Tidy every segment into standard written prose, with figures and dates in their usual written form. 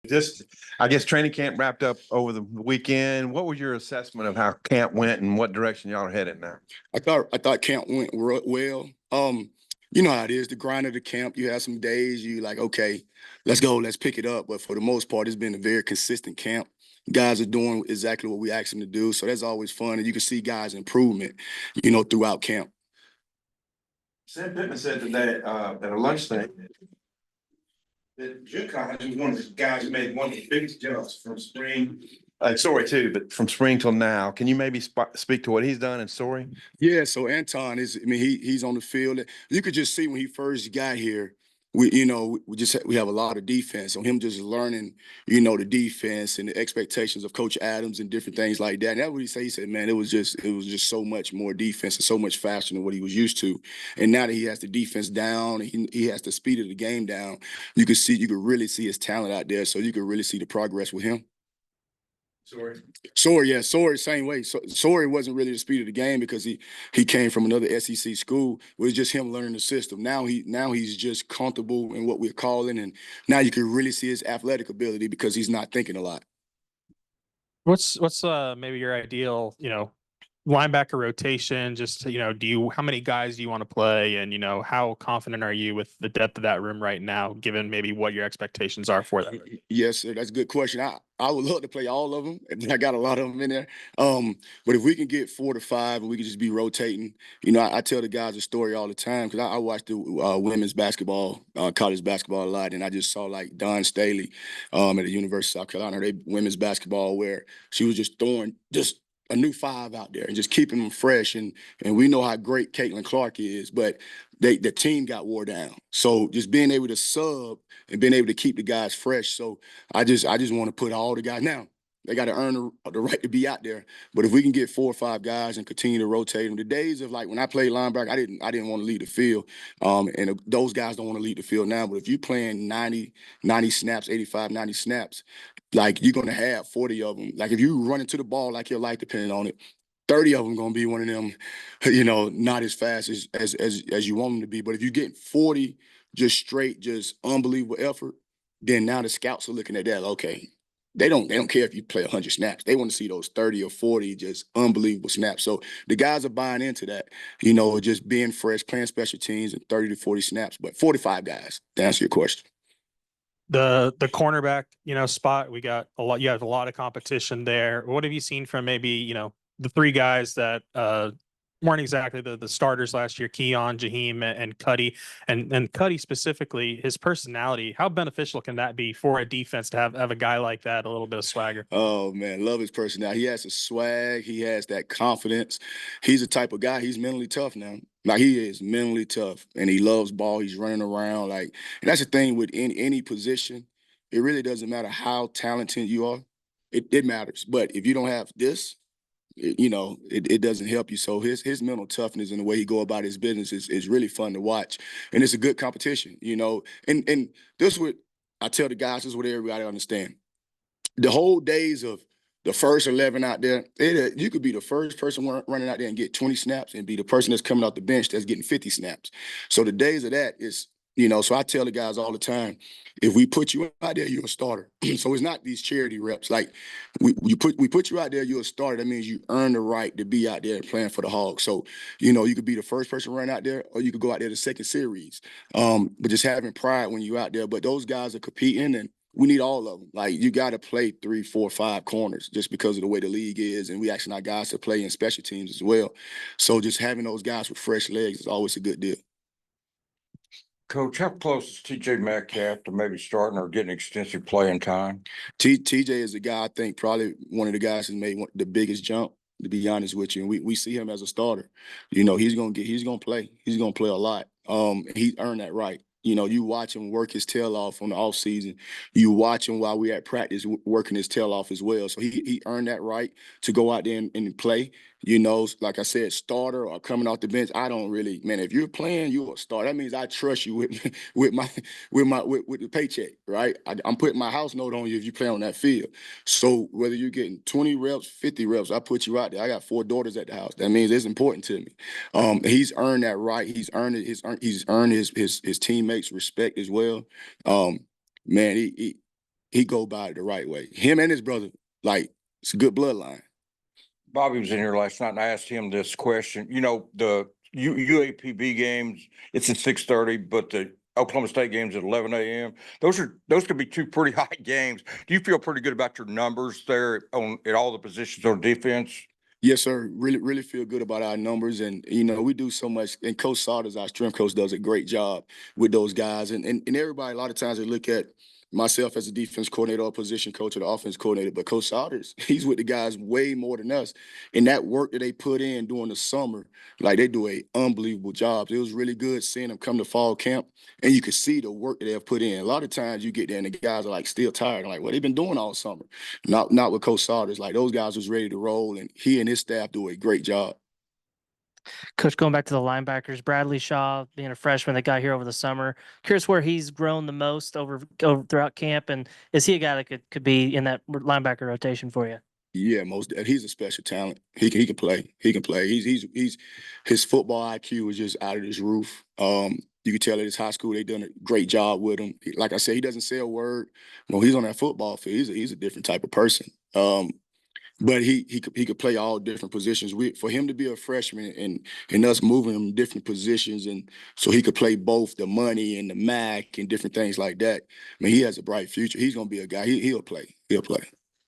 Just, I guess training camp wrapped up over the weekend. What was your assessment of how camp went and what direction y'all are headed now? I thought camp went well. You know how it is, the grind of the camp. You have some days you like, okay, let's go, let's pick it up. But for the most part, it's been a very consistent camp. Guys are doing exactly what we asked them to do, so that's always fun, and you can see guys' improvement, throughout camp. Sam Pittman said today at a lunch thing that Jim Collins was one of the guys who made one of the biggest jumps from spring. Sorry too, but from spring till now. Can you maybe speak to what he's done in Sorry? Yeah, so Anton is. I mean, he's on the field. You could just see when he first got here. We have a lot of defense. So him just learning, the defense and the expectations of Coach Adams and different things like that. And that's what he said. He said, man, it was just so much more defense and so much faster than what he was used to. And now that he has the defense down, he has the speed of the game down. You could really see his talent out there. So you could really see the progress with him. Sorry. Sorry, same way. So Sorry wasn't really the speed of the game because he came from another SEC school. It was just him learning the system. Now he's just comfortable in what we're calling, and now you can really see his athletic ability because he's not thinking a lot. What's maybe your ideal, linebacker rotation? Just, how many guys do you want to play? And, how confident are you with the depth of that room right now, given maybe what your expectations are for them? Yes, sir, that's a good question. I would love to play all of them, and I got a lot of them in there. But if we can get 4 to 5 and we can just be rotating, I tell the guys a story all the time because I watch the women's basketball, college basketball a lot, and I just saw like Dawn Staley at the University of South Carolina, they women's basketball, where she was just throwing just a new five out there and just keeping them fresh. And we know how great Caitlin Clark is, but the team got wore down. So just being able to sub and being able to keep the guys fresh. So I just want to put all the guys now. They got to earn the right to be out there. But if we can get 4 or 5 guys and continue to rotate them, the days of like when I played linebacker, I didn't want to lead the field. And those guys don't want to lead the field now. But if you're playing 90 snaps, 85, 90 snaps, like you're gonna have 40 of them. Like if you run into the ball like your life depending on it, 30 of them gonna be one of them, not as fast as you want them to be. But if you get 40 just straight, just unbelievable effort, then now the scouts are looking at that. Okay, they don't care if you play 100 snaps. They want to see those 30 or 40 just unbelievable snaps. So the guys are buying into that, just being fresh, playing special teams and 30 to 40 snaps, but 45 guys, to answer your question. The cornerback, spot, we got a lot. You have a lot of competition there. What have you seen from maybe, the 3 guys that weren't exactly the starters last year, Keon, Jaheim, and Cuddy, and Cuddy specifically, his personality, how beneficial can that be for a defense to have a guy like that, a little bit of swagger? Oh man, love his personality. He has a swag, he has that confidence. He's the type of guy, he's mentally tough now. Like he is mentally tough and he loves ball. He's running around like, and that's the thing with any position. It really doesn't matter how talented you are. It matters. But if you don't have this, it doesn't help you. So his mental toughness and the way he go about his business is really fun to watch, and it's a good competition. And this is what I tell the guys. This is what everybody understand. The whole days of the first 11 out there, you could be the first person running out there and get 20 snaps and be the person that's coming off the bench that's getting 50 snaps. So the days of that is, so I tell the guys all the time, if we put you out there, you're a starter. So it's not these charity reps. Like we put you out there, you're a starter. That means you earn the right to be out there and playing for the Hogs. So, you could be the first person running out there, or you could go out there the second series. But just having pride when you're out there. But those guys are competing, and we need all of them. Like you got to play 3, 4, 5 corners just because of the way the league is, and we asking our guys to play in special teams as well. So just having those guys with fresh legs is always a good deal. Coach, how close is TJ Metcalf to maybe starting or getting extensive playing time? TJ is a guy, I think probably one of the guys who's made the biggest jump, to be honest with you. And we see him as a starter. He's gonna play. He's gonna play a lot. He earned that right. You watch him work his tail off on the off season. You watch him while we at practice working his tail off as well. So he earned that right to go out there and play. Like I said, starter or coming off the bench. I don't really, man. If you're playing, you're a starter. That means I trust you with the paycheck, right? I'm putting my house note on you if you play on that field. So whether you're getting 20 reps, 50 reps, I put you out there. I got 4 daughters at the house. That means it's important to me. He's earned that right. He's earned it. He's earned his teammates' respect as well. Man, he go by it the right way. Him and his brother, like, it's a good bloodline. Bobby was in here last night and I asked him this question. You know, the UAPB games, it's at 6:30, but the Oklahoma State games at 11 a.m. Those could be two pretty high games. Do you feel pretty good about your numbers there at all the positions on defense? Yes, sir. Really, really feel good about our numbers. And, we do so much. And Coach Saunders, our strength coach, does a great job with those guys. And everybody, a lot of times they look at myself as a defense coordinator or position coach or the offense coordinator, but Coach Saunders, he's with the guys way more than us. And that work that they put in during the summer, like they do a unbelievable job. It was really good seeing them come to fall camp, and you could see the work that they've put in. A lot of times you get there and the guys are like still tired. I'm like, well, they've been doing all summer. Not with Coach Saunders. Like those guys was ready to roll, and he and his staff do a great job. Coach, going back to the linebackers, Bradley Shaw being a freshman that got here over the summer, curious where he's grown the most over throughout camp, and is he a guy that could be in that linebacker rotation for you? Yeah, he's a special talent. He can play. He can play. He's his football IQ is just out of this roof. You can tell at his high school they done a great job with him. Like I said, he doesn't say a word. When he's on that football field, he's a different type of person. But he could play all different positions. For him to be a freshman and us moving him different positions, and so he could play both the money and the MAC and different things like that. I mean, he has a bright future. He's gonna be a guy. He'll play. He'll play.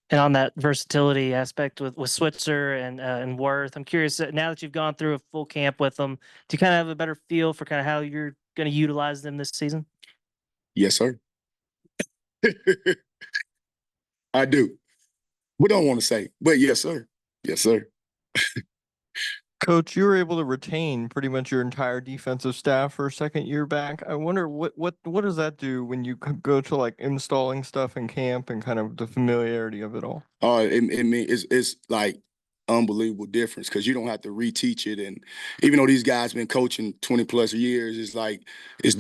And on that versatility aspect with Switzer and Worth, I'm curious, now that you've gone through a full camp with them, do you kind of have a better feel for kind of how you're going to utilize them this season? Yes, sir. I do. We don't want to say, but yes, sir. Yes, sir. Coach, you were able to retain pretty much your entire defensive staff for a second year back. I wonder what does that do when you go to like installing stuff in camp and kind of the familiarity of it all? It's like unbelievable difference because you don't have to reteach it. And even though these guys been coaching 20 plus years, it's like it's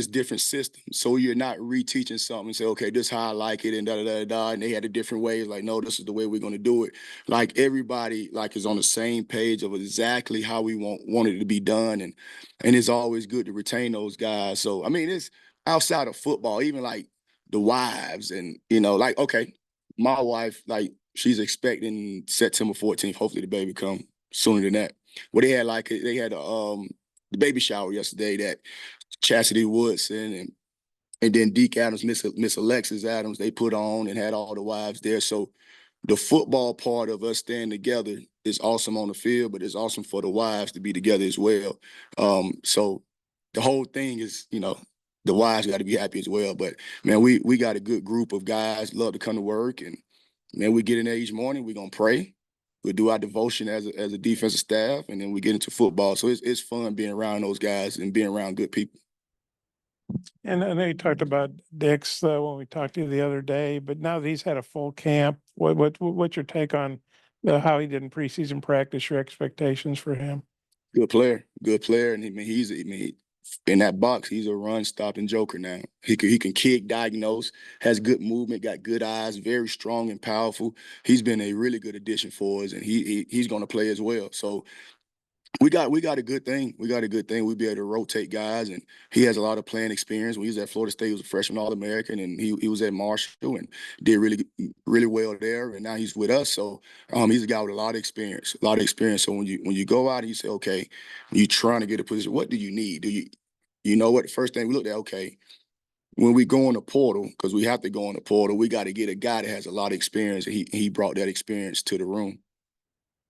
different systems. So you're not reteaching something and say, okay, this is how I like it, and da da da da. And they had a different way. Like, no, this is the way we're going to do it. Like everybody like is on the same page of exactly how we want it to be done, and it's always good to retain those guys. So I mean, it's outside of football, even like the wives, and like okay, my wife like. She's expecting September 14th. Hopefully the baby come sooner than that. Well, they had the baby shower yesterday that Chastity Woodson and then Deke Adams, Miss Alexis Adams, they put on and had all the wives there. So the football part of us staying together is awesome on the field, but it's awesome for the wives to be together as well. So the whole thing is, the wives got to be happy as well. But man, we got a good group of guys, love to come to work, and man, we get in there each morning. We're gonna pray. We'll do our devotion as a defensive staff, and then we get into football. So it's fun being around those guys and being around good people. And I know you talked about Dix when we talked to you the other day, but now that he's had a full camp, what's your take on how he did in preseason practice? Your expectations for him? Good player, and he's in that box. He's a run stopping joker now. He can kick, diagnose, has good movement, got good eyes, very strong and powerful. He's been a really good addition for us, and he's going to play as well. So we got a good thing. We'll be able to rotate guys, and he has a lot of playing experience. When he was at Florida State, he was a freshman All-American, and he was at Marshall and did really well there. And now he's with us, so he's a guy with a lot of experience. So when you go out and you say, okay, you're trying to get a position, what do you need? You know what? The first thing we looked at, okay, when we go in the portal, because we have to go in the portal, we got to get a guy that has a lot of experience, and he brought that experience to the room.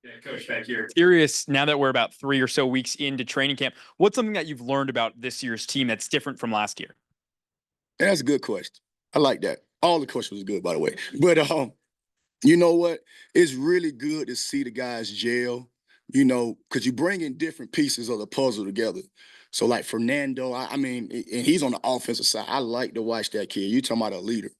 Yeah, Coach, back here. Curious, now that we're about 3 or so weeks into training camp, what's something that you've learned about this year's team that's different from last year? That's a good question. I like that. All the questions are good, by the way. But you know what? It's really good to see the guys gel, because you bring in different pieces of the puzzle together. So like Fernando, I mean, and he's on the offensive side. I like to watch that kid. You talking about a leader.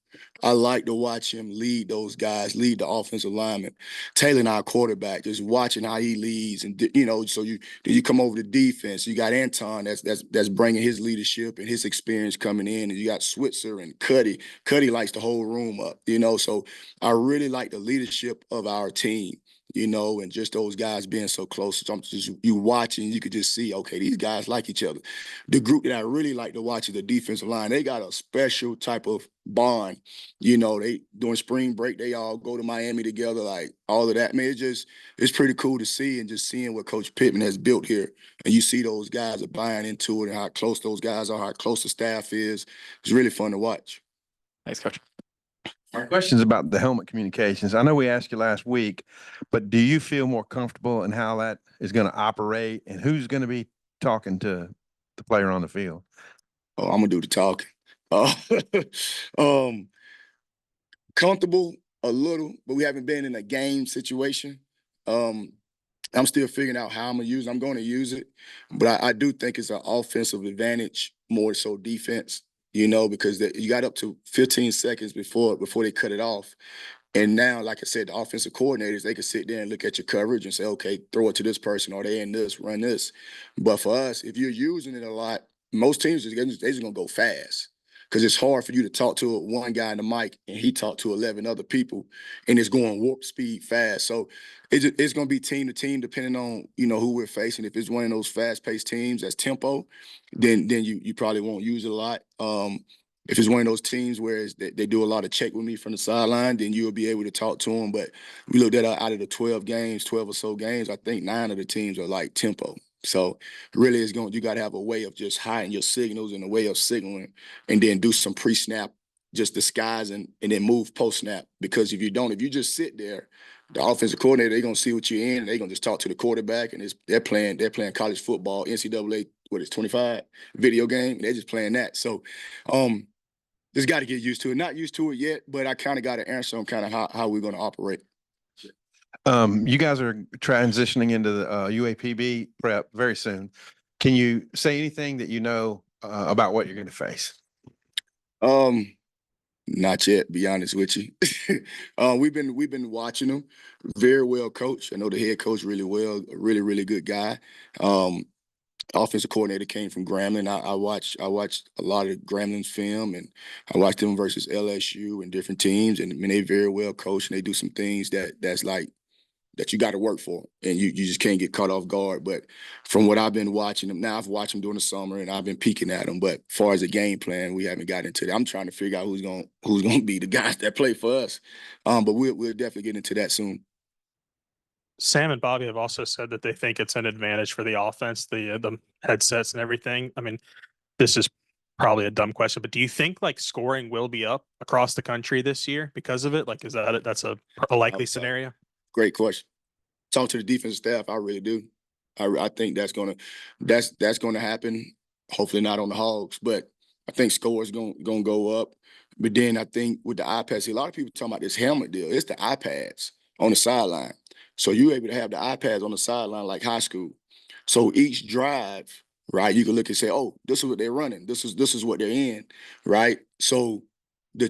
I like to watch him lead those guys, lead the offensive lineman. Taylor, our quarterback, just watching how he leads, and so you come over to defense. You got Anton that's bringing his leadership and his experience coming in, and you got Switzer and Cuddy. Cuddy likes the whole room up, So I really like the leadership of our team. you know, and just those guys being so close. So I'm just you watching, you could just see, okay, these guys like each other. The group that I really like to watch is the defensive line. They got a special type of bond. You know, they during spring break, they all go to Miami together, like all of that. Man, it's pretty cool to see, and just seeing what Coach Pittman has built here. And you see those guys are buying into it and how close those guys are, how close the staff is. It's really fun to watch. Thanks, Coach. Our question's about the helmet communications. I know we asked you last week, but do you feel more comfortable in how that is going to operate and who's going to be talking to the player on the field? Oh, I'm gonna do the talking. Uh, um, comfortable a little, but we haven't been in a game situation. I'm still figuring out how I'm gonna use it. I'm going to use it, but I do think it's an offensive advantage more so defense. You know, because you got up to 15 seconds before they cut it off. And now, like I said, the offensive coordinators, they can sit there and look at your coverage and say, okay, throw it to this person, or they in this, run this. But for us, if you're using it a lot, most teams they're just gonna go fast. Because it's hard for you to talk to one guy in the mic and he talked to 11 other people, and it's going warp speed fast. So it's going to be team to team depending on, you know, who we're facing. If it's one of those fast-paced teams that's tempo, then you probably won't use it a lot. If it's one of those teams where they do a lot of check with me from the sideline, then you'll be able to talk to them. But we looked at out of the 12 or so games, I think 9 of the teams are like tempo. So really, you got to have a way of just hiding your signals and a way of signaling, and then do some pre-snap, just disguise and then move post-snap. Because if you just sit there, the offensive coordinator, they're gonna see what you're in, and they're gonna just talk to the quarterback, and they're playing college football, NCAA, 25 video game, and they're just playing that. So just got to get used to it. Not used to it yet, but I kind of got to answer on kind of how we're gonna operate. You guys are transitioning into the UAPB prep very soon. Can you say anything that you know about what you're going to face? Not yet, be honest with you. We've been watching them. Very well coached. I know the head coach really well, a really, really good guy. Offensive coordinator came from Grambling. I watched a lot of Grambling's film, and I watched them versus LSU and different teams. And I mean, they very well coached, and they do some things that's like that you got to work for, and you just can't get caught off guard. But from what I've been watching them, now I've watched them during the summer, and I've been peeking at them. But as far as the game plan, we haven't got into that. I'm trying to figure out who's gonna be the guys that play for us. But we'll definitely get into that soon. Sam and Bobby have also said that they think it's an advantage for the offense, the headsets and everything. I mean, this is probably a dumb question, but do you think like scoring will be up across the country this year because of it? Like, that's a likely scenario? Great question. Talk to the defensive staff. I really do. I think that's gonna happen. Hopefully not on the Hogs, but I think scores gonna go up. But then I think with the iPads, see, a lot of people talking about this helmet deal. It's the iPads on the sideline. So you're able to have the iPads on the sideline like high school. So each drive, right, you can look and say, oh, this is what they're running. This is what they're in, right? So the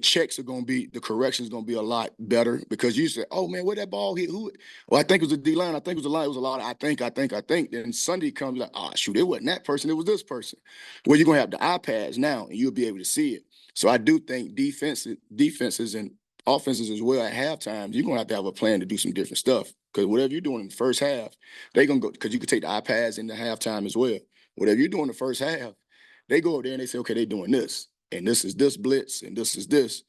corrections are gonna be a lot better, because you say, oh man, where that ball hit? Who? Well, I think it was a D line. I think it was a line. It was a lot of I think. Then Sunday comes like, oh shoot, it wasn't that person, it was this person. Well, you're gonna have the iPads now, and you'll be able to see it. So I do think defenses and offenses as well at halftime, you're gonna have a plan to do some different stuff. Because whatever you're doing in the first half, they're gonna go, because you can take the iPads into halftime as well. Whatever you're doing in the first half, they go up there and they say, okay, they're doing this. And this is this blitz, and this is this.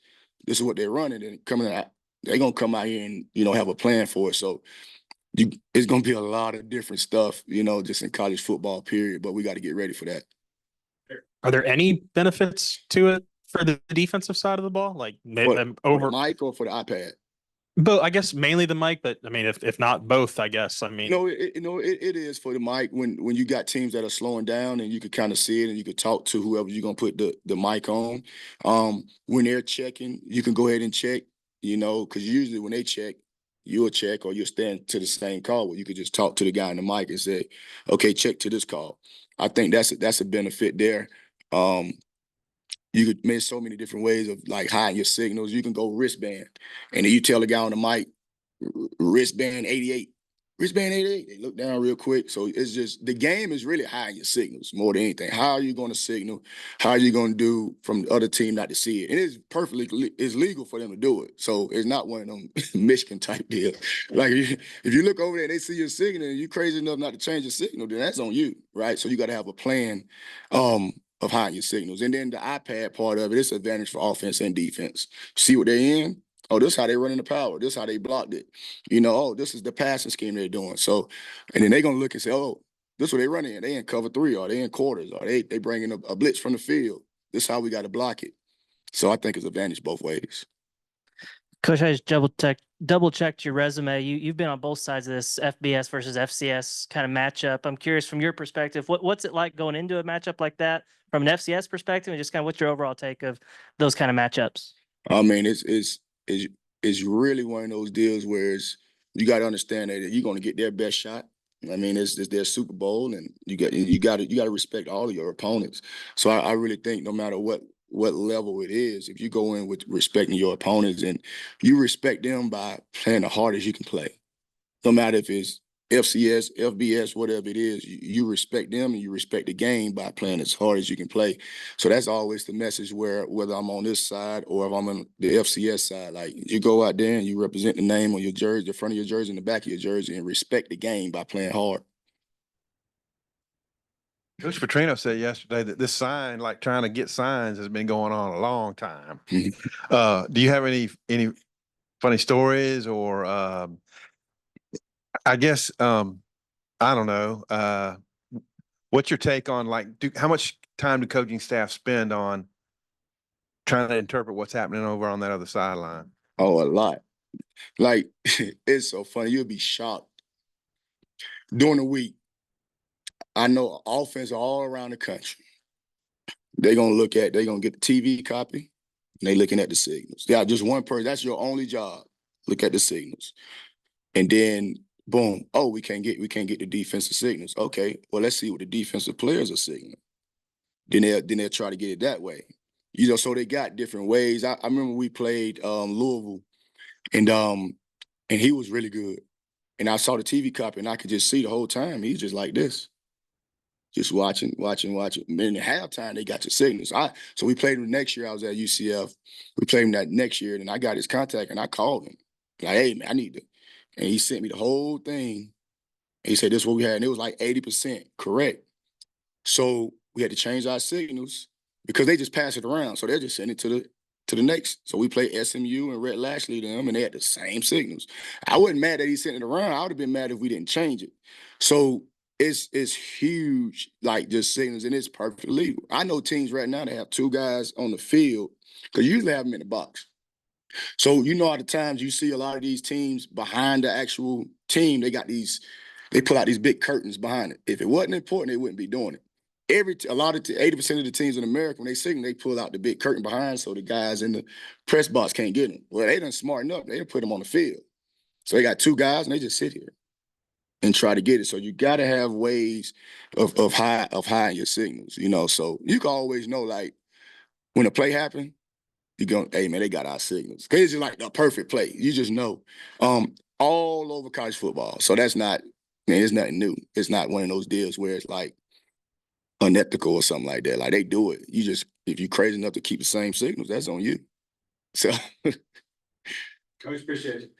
This is what they're running, and coming out, they're gonna come out here and have a plan for it. So it's gonna be a lot of different stuff, just in college football, period. But we got to get ready for that. Are there any benefits to it for the defensive side of the ball? Like For the mic or for the iPad? But I guess mainly the mic, but I mean, if not both, I guess. I mean, it is for the mic when you got teams that are slowing down, and you could kind of see it, and you could talk to whoever you're gonna put the mic on. When they're checking, you can go ahead and check, because usually when they check, you'll check or you'll stand to the same call where you could just talk to the guy in the mic and say, okay, check to this call. I think that's a benefit there. You could make so many different ways of like hiding your signals. You can go wristband, and then you tell the guy on the mic, wristband 88, wristband 88. They look down real quick. So it's just the game is really hiding your signals more than anything. How are you going to signal? How are you going to do from the other team not to see it? And it's it's legal for them to do it. So it's not one of them Michigan type deals. Like if you look over there and they see your signal and you're crazy enough not to change your signal, then that's on you, right? So you got to have a plan of hiding your signals. And then the iPad part of it, it's advantage for offense and defense. See what they're in. Oh, this is how they running the power. This is how they blocked it. You know, oh, this is the passing scheme they're doing. So, and then they're going to look and say, oh, this is what they running in. They in cover 3 or they in quarters or they bringing a blitz from the field. This is how we got to block it. So I think it's advantage both ways. Coach, I just double checked your resume. You've been on both sides of this FBS versus FCS kind of matchup. I'm curious from your perspective, what's it like going into a matchup like that from an FCS perspective, and just kind of what's your overall take of those kind of matchups? I mean, it's really one of those deals where you got to understand that you're going to get their best shot. I mean, it's their Super Bowl, and you got to respect all of your opponents. So I really think no matter what level it is, if you go in with respecting your opponents and you respect them by playing the hardest you can play, no matter if it's FCS, FBS, whatever it is, you respect them and you respect the game by playing as hard as you can play. So that's always the message whether I'm on this side or if I'm on the FCS side, like you go out there and you represent the name on your jersey, the front of your jersey and the back of your jersey, and respect the game by playing hard. Coach Petrino said yesterday that this sign, like trying to get signs, has been going on a long time. Do you have any funny stories or I guess I don't know. What's your take on how much time do coaching staff spend on trying to interpret what's happening over on that other sideline? Oh, a lot. Like it's so funny. You'll be shocked. During the week, I know offense all around the country. They're gonna get the TV copy, and they looking at the signals. Yeah, just one person. That's your only job. Look at the signals. And then boom, oh, we can't get the defensive signals. Okay, well, let's see what the defensive players are signaling. Then they'll try to get it that way. You know, so they got different ways. I remember we played Louisville, and he was really good. And I saw the TV copy, and I could just see the whole time he's just like this, just watching. And in halftime, they got the signals. So we played him next year. I was at UCF. We played him that next year, and I got his contact, and I called him like, "Hey, man, I need to." And he sent me the whole thing. And he said, "This is what we had," and it was like 80% correct. So we had to change our signals because they just pass it around. So they're just sending it to the next. So we played SMU and Rhett Lashley to them, and they had the same signals. I wasn't mad that he sent it around. I would have been mad if we didn't change it. So it's huge, like just signals, and it's perfectly legal. I know teams right now that have 2 guys on the field because you usually have them in the box. So you know, all the times you see a lot of these teams behind the actual team, they pull out these big curtains behind it. If it wasn't important, they wouldn't be doing it. 80% of the teams in America, when they signal, they pull out the big curtain behind so the guys in the press box can't get them. Well, they done smarten up. They done put them on the field. So they got 2 guys and they just sit here and try to get it. So you got to have ways of hiding your signals, you know. So you can always know, like, when a play happens, you go, hey, man, they got our signals. Because it's just like the perfect play. You just know. All over college football. So that's not, man, it's nothing new. It's not one of those deals where it's like unethical or something like that. Like, they do it. You just, if you're crazy enough to keep the same signals, that's on you. So Coach, appreciate it.